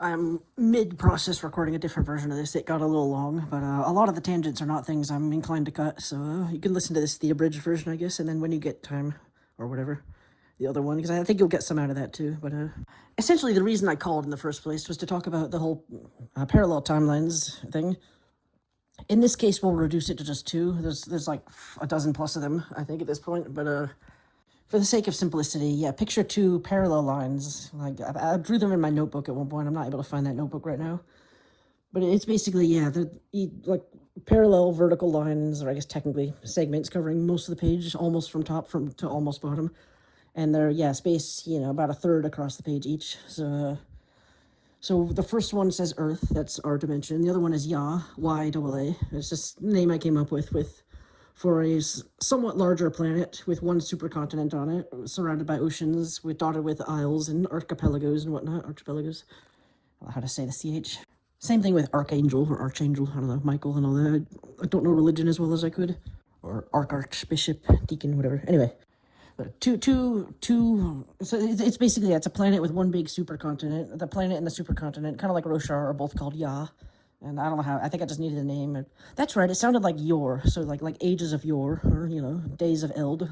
I'm mid-process recording a different version of this. It got a little long, but a lot of the tangents are not things I'm inclined to cut, so you can listen to this, the abridged version, I guess, and then when you get time, or whatever, the other one, because I think you'll get some out of that too. But essentially, the reason I called in the first place was to talk about the whole parallel timelines thing. In this case, we'll reduce it to just two. There's like a dozen plus of them, I think, at this point, but for the sake of simplicity, yeah, picture two parallel lines. Like, I drew them in my notebook at one point. I'm not able to find that notebook right now. But it's basically, yeah, like parallel vertical lines, or I guess technically segments covering most of the page, almost from top to almost bottom. And they're, yeah, spaced, about a third across the page each. So the first one says Earth, that's our dimension. The other one is Ya, Y-A-A. It's just the name I came up with for a somewhat larger planet with one supercontinent on it, surrounded by oceans, dotted with isles and archipelagos and whatnot. Archipelagos. I don't know how to say the CH. Same thing with Archangel or Archangel. I don't know, Michael and all that. I don't know religion as well as I could. Or Archbishop, Deacon, whatever. Anyway. So it's basically, it's a planet with one big supercontinent. The planet and the supercontinent, kind of like Roshar, are both called Ya. And I don't know how, I think I just needed a name. That's right, it sounded like yore, so like ages of yore, or, days of eld,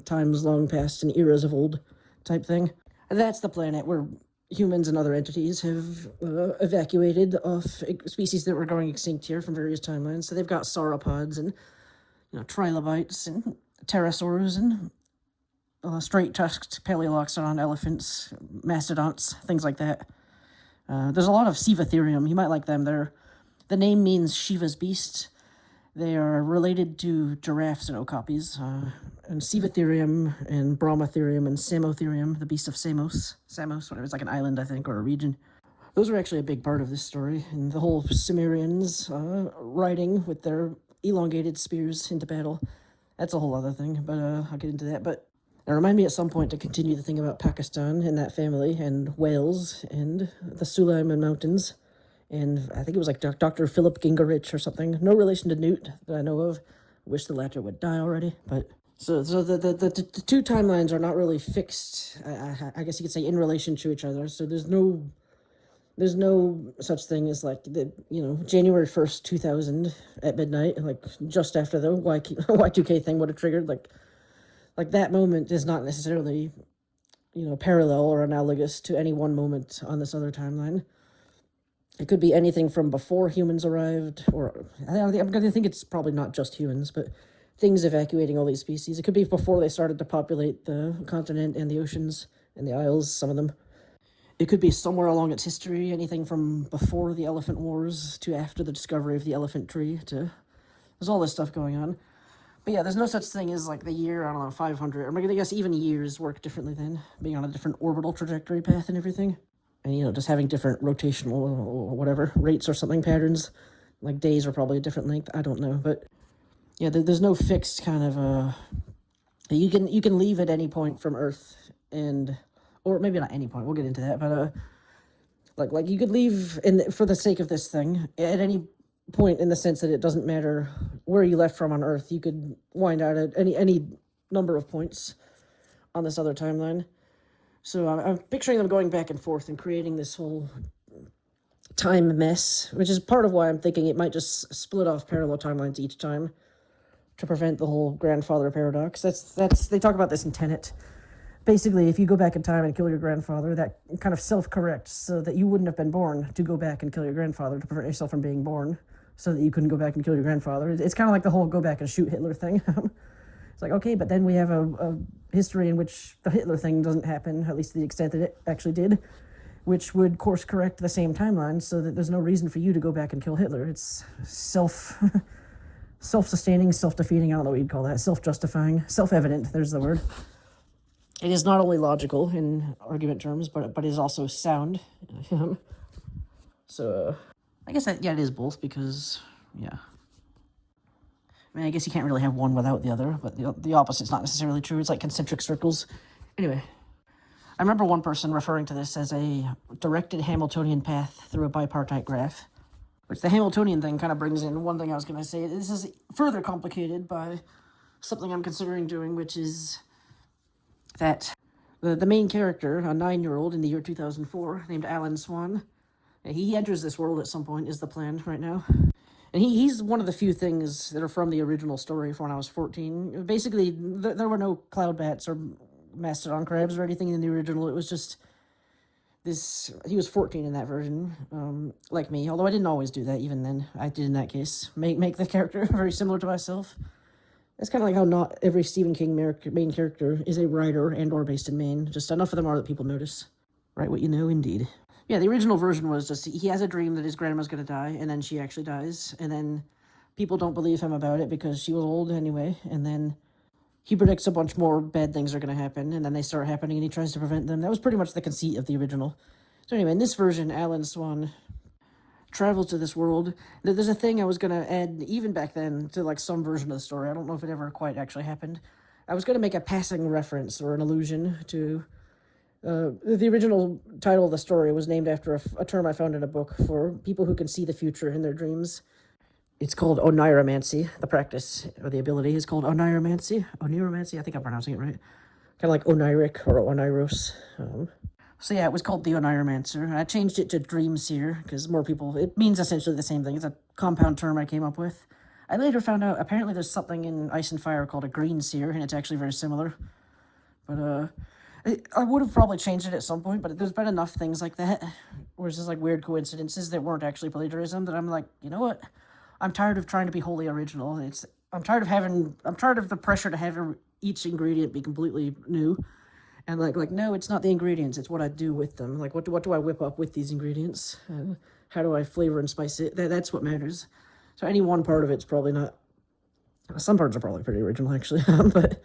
times long past and eras of old type thing. And that's the planet where humans and other entities have evacuated off species that were going extinct here from various timelines. So they've got sauropods and, trilobites and pterosaurs and straight-tusked paleoxodon elephants, mastodonts, things like that. There's a lot of Sivatherium. You might like them. The name means Shiva's beast. They are related to giraffes and okapis. And Sivatherium and Brahmatherium and Samotherium, the beast of Samos. Samos, whatever. It's like an island, I think, or a region. Those are actually a big part of this story. And the whole Cimmerians riding with their elongated spears into battle. That's a whole other thing, but I'll get into that. But it reminded me at some point to continue the thing about Pakistan and that family, and Wales, and the Suleiman Mountains, and I think it was like Dr. Philip Gingerich or something. No relation to Newt that I know of. Wish the latter would die already. But so the two timelines are not really fixed. I guess you could say in relation to each other. So there's no such thing as like January 1st, 2000 at midnight, like just after the Y2K thing would have triggered like that moment is not necessarily, parallel or analogous to any one moment on this other timeline. It could be anything from before humans arrived, or I'm going to think it's probably not just humans, but things evacuating all these species. It could be before they started to populate the continent and the oceans and the isles, some of them. It could be somewhere along its history, anything from before the Elephant Wars to after the discovery of the elephant tree. There's all this stuff going on. But yeah, there's no such thing as like the year, 500, or I guess even years work differently then, being on a different orbital trajectory path and everything. And, just having different rotational or whatever, rates or something, patterns. Like days are probably a different length, I don't know. But yeah, there's no fixed kind of, you can leave at any point from Earth, or maybe not any point, we'll get into that, but like you could leave, for the sake of this thing, at any point, in the sense that it doesn't matter where you left from on Earth. You could wind out at any number of points on this other timeline. So I'm picturing them going back and forth and creating this whole time mess, which is part of why I'm thinking it might just split off parallel timelines each time to prevent the whole grandfather paradox. That's they talk about this in Tenet. Basically, if you go back in time and kill your grandfather, that kind of self-corrects so that you wouldn't have been born to go back and kill your grandfather to prevent yourself from being born, so that you couldn't go back and kill your grandfather. It's kind of like the whole go back and shoot Hitler thing. It's like, okay, but then we have a history in which the Hitler thing doesn't happen, at least to the extent that it actually did, which would course correct the same timeline so that there's no reason for you to go back and kill Hitler. It's self-sustaining, self-defeating, I don't know what you'd call that, self-justifying, self-evident, there's the word. It is not only logical in argument terms, but it is also sound. So, I guess it is both, because, yeah. I guess you can't really have one without the other, but the opposite's not necessarily true. It's like concentric circles. Anyway, I remember one person referring to this as a directed Hamiltonian path through a bipartite graph, which the Hamiltonian thing kind of brings in one thing I was going to say. This is further complicated by something I'm considering doing, which is that the main character, a 9-year-old in the year 2004, named Alan Swan, He enters this world at some point, is the plan right now. And he's one of the few things that are from the original story from when I was 14. Basically, there were no cloud bats or mastodon crabs or anything in the original. It was just this. He was 14 in that version, like me. Although I didn't always do that. Even then, I did in that case make the character very similar to myself. That's kind of like how not every Stephen King main character is a writer and or based in Maine. Just enough of them are that people notice. Write what you know, indeed. Yeah, the original version was just he has a dream that his grandma's going to die, and then she actually dies, and then people don't believe him about it because she was old anyway, and then he predicts a bunch more bad things are going to happen, and then they start happening, and he tries to prevent them. That was pretty much the conceit of the original. So anyway, in this version, Alan Swan travels to this world. There's a thing I was going to add, even back then, to like some version of the story. I don't know if it ever quite actually happened. I was going to make a passing reference or an allusion to... the original title of the story was named after a term I found in a book for people who can see the future in their dreams. It's called oniromancy. The practice or the ability is called oniromancy. Oniromancy, I think I'm pronouncing it right. Kind of like oniric or oniros. So yeah, it was called the Oniromancer. I changed it to Dream Seer because more people... It means essentially the same thing. It's a compound term I came up with. I later found out apparently there's something in Ice and Fire called a Green Seer, and it's actually very similar. But I would have probably changed it at some point, but there's been enough things like that, where it's just like weird coincidences that weren't actually plagiarism, that I'm like, you know what? I'm tired of trying to be wholly original. I'm tired of the pressure to have each ingredient be completely new, and like no, it's not the ingredients, it's what I do with them. Like what do I whip up with these ingredients? How do I flavor and spice it? That's what matters. So any one part of it's probably not. Some parts are probably pretty original actually, but.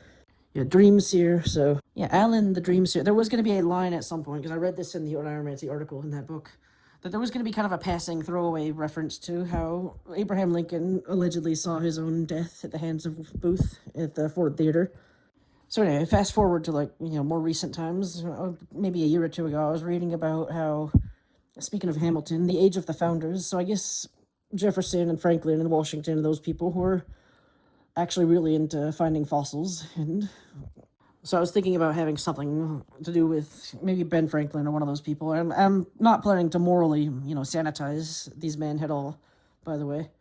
Yeah, Dream Seer. So, yeah, Alan the Dream Seer. There was going to be a line at some point, because I read this in the Oniromancy article in that book, that there was going to be kind of a passing throwaway reference to how Abraham Lincoln allegedly saw his own death at the hands of Booth at the Ford Theater. So anyway, fast forward to more recent times, maybe a year or two ago, I was reading about how, speaking of Hamilton, the age of the founders, so I guess Jefferson and Franklin and Washington and those people who were actually really into finding fossils, and so I was thinking about having something to do with maybe Ben Franklin or one of those people. I'm not planning to morally, sanitize these men at all, by the way,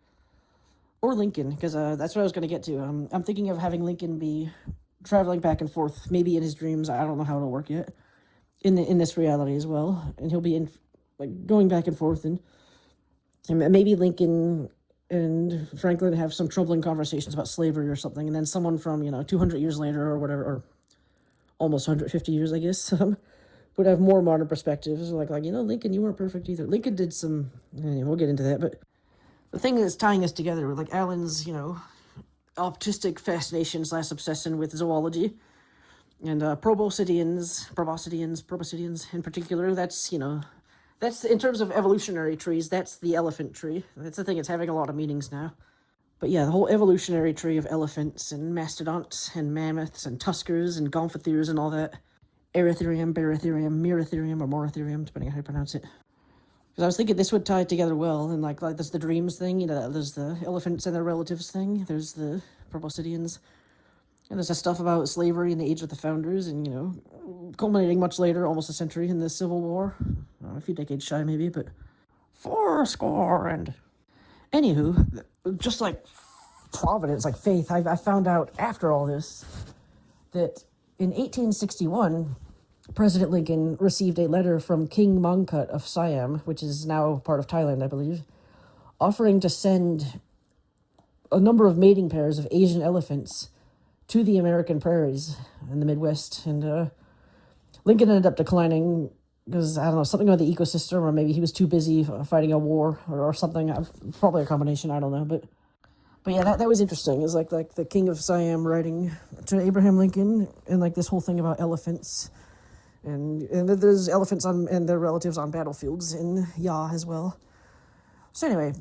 or Lincoln, because that's what I was going to get to. I'm thinking of having Lincoln be traveling back and forth, maybe in his dreams. I don't know how it'll work yet, in this reality as well, and he'll be going back and forth, and maybe Lincoln and Franklin have some troubling conversations about slavery or something, and then someone from, 200 years later or whatever, or almost 150 years, I guess, would have more modern perspectives, like Lincoln, you weren't perfect either. Lincoln did some, we'll get into that, but the thing that's tying us together, like Alan's, autistic fascination / obsession with zoology, and proboscideans in particular, that's, in terms of evolutionary trees, that's the elephant tree. That's the thing, it's having a lot of meanings now. But yeah, the whole evolutionary tree of elephants and mastodonts and mammoths and tuskers and gomphotheres and all that. Erytherium, Barytherium, Merytherium, or Moratherium, depending on how you pronounce it. Because I was thinking this would tie together well, and like there's the dreams thing, there's the elephants and their relatives thing, there's the proboscideans, and there's the stuff about slavery and the age of the founders, and, culminating much later, almost a century, in the Civil War. A few decades shy, maybe, but 40. And anywho, just like providence, like faith, I found out after all this that in 1861, President Lincoln received a letter from King Mongkut of Siam, which is now part of Thailand, I believe, offering to send a number of mating pairs of Asian elephants to the American prairies in the Midwest, and Lincoln ended up declining because, I don't know, something about the ecosystem, or maybe he was too busy fighting a war or something. Probably a combination, I don't know. But yeah, that was interesting. It's like the King of Siam writing to Abraham Lincoln, and like this whole thing about elephants. And there's elephants and their relatives on battlefields in Ya as well. So anyway,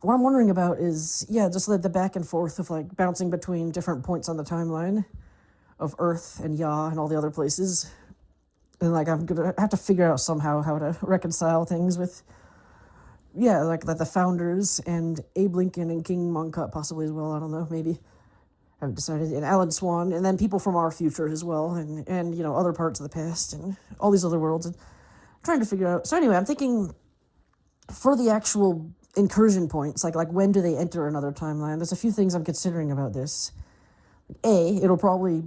what I'm wondering about is, just the back and forth of like bouncing between different points on the timeline of Earth and Ya and all the other places. And like I'm gonna have to figure out somehow how to reconcile things with, like the founders and Abe Lincoln and King Mongkut possibly as well. I don't know, maybe. Haven't decided. And Alan Swan, and then people from our future as well, and other parts of the past, and all these other worlds, and trying to figure out. So anyway, I'm thinking for the actual incursion points, like when do they enter another timeline, there's a few things I'm considering about this. A, it'll probably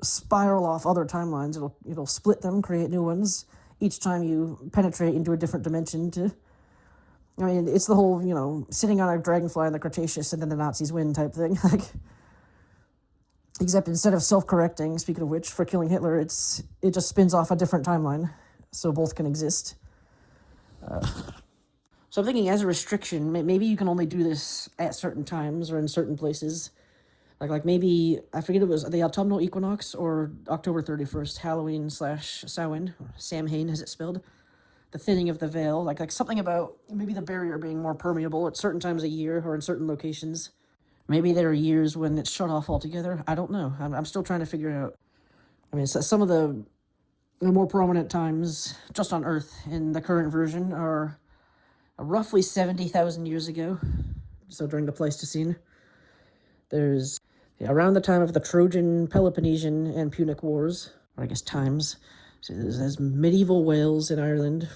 spiral off other timelines. It'll split them, create new ones each time you penetrate into a different dimension. I mean, it's the whole, sitting on a dragonfly in the Cretaceous and then the Nazis win type thing. Like, except instead of self-correcting, speaking of which, for killing Hitler, it just spins off a different timeline, so both can exist. So I'm thinking, as a restriction, maybe you can only do this at certain times or in certain places. Like maybe, I forget, it was the autumnal equinox or October 31st, Halloween / Samhain, Samhain as it's spelled. The thinning of the veil, like something about maybe the barrier being more permeable at certain times of year or in certain locations. Maybe there are years when it's shut off altogether. I don't know. I'm still trying to figure out. I mean, some of the more prominent times just on Earth in the current version are roughly 70,000 years ago. So during the Pleistocene, there's around the time of the Trojan, Peloponnesian, and Punic Wars, or I guess times. So there's medieval Wales in Ireland